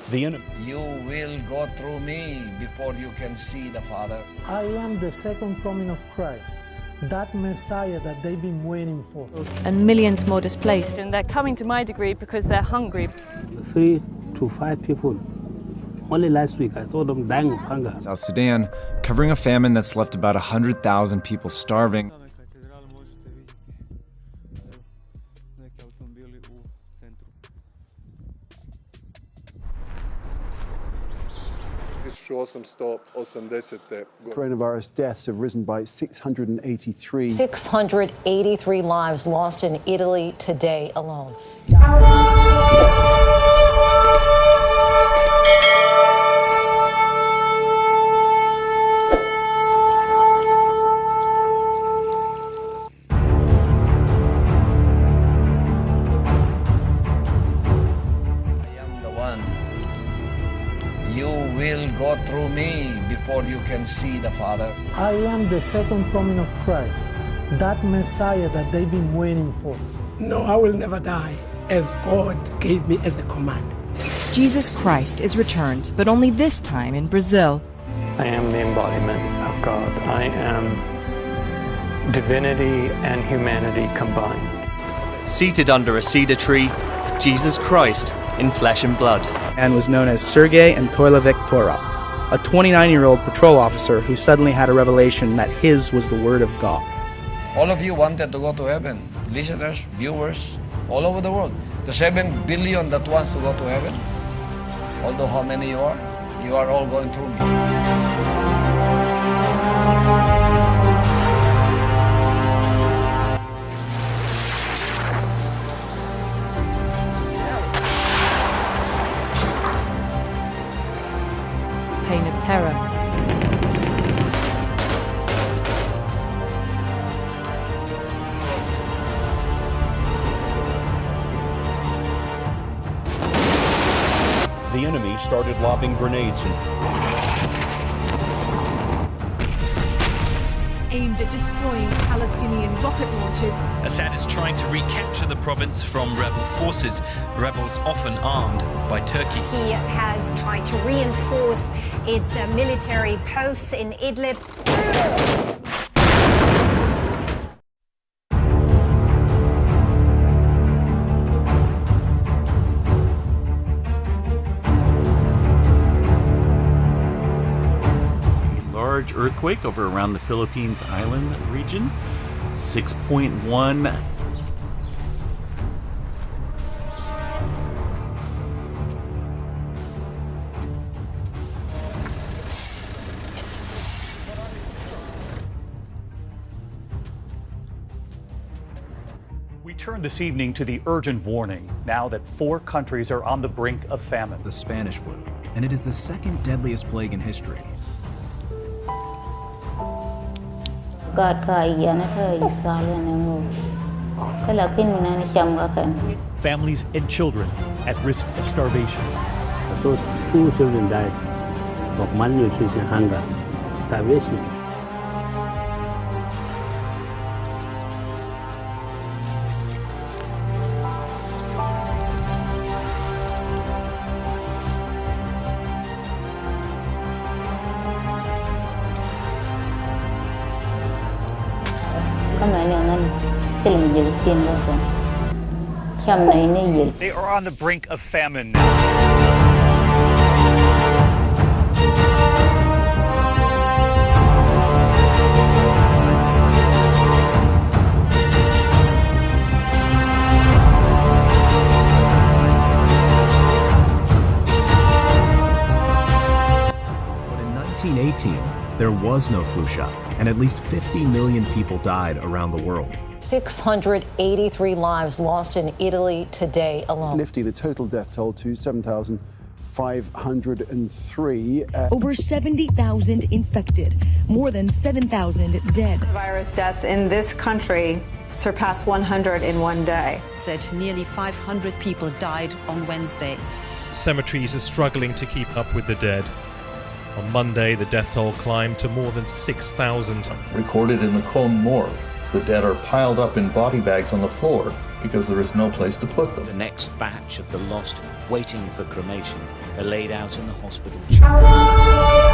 The enemy. You will go through me before you can see the Father. I am the second coming of Christ, that Messiah that they've been waiting for. And millions more displaced. And they're coming to my degree because they're hungry. 3 to 5 people. Only last week I saw them dying of hunger. South Sudan, covering a famine that's left about 100,000 people starving. Coronavirus deaths have risen by 683. 683 lives lost in Italy today alone. You will go through me before you can see the Father. I am the second coming of Christ, that Messiah that they've been waiting for. No, I will never die, as God gave me as a command. Jesus Christ is returned, but only this time in Brazil. I am the embodiment of God. I am divinity and humanity combined. Seated under a cedar tree, Jesus Christ in flesh and blood. And was known as Sergei Antoilovich Tora, a 29-year-old patrol officer who suddenly had a revelation that his was the word of God. All of you wanted to go to heaven, listeners, viewers, all over the world. The 7 billion that wants to go to heaven, although how many you are all going through me. Pain of terror. The enemy started lobbing grenades aimed at destroying Palestinian rocket launches. Assad is trying to recapture the province from rebel forces, rebels often armed by Turkey. He has tried to reinforce its military posts in Idlib. Large earthquake over around the Philippines island region, 6.1. We turn this evening to the urgent warning now that 4 countries are on the brink of famine. The Spanish flu, and it is the second deadliest plague in history. Families and children at risk of starvation. So 2 children died of malnutrition, hunger, starvation. They are on the brink of famine now. But in 1918, there was no flu shot, and at least 50 million people died around the world. 683 lives lost in Italy today alone. Lifting the total death toll to 7,503. Over 70,000 infected, more than 7,000 dead. Virus deaths in this country surpassed 100 in one day. Said nearly 500 people died on Wednesday. Cemeteries are struggling to keep up with the dead. On Monday, the death toll climbed to more than 6,000. Recorded in the Cologne morgue, the dead are piled up in body bags on the floor, because there is no place to put them. The next batch of the lost waiting for cremation are laid out in the hospital chamber.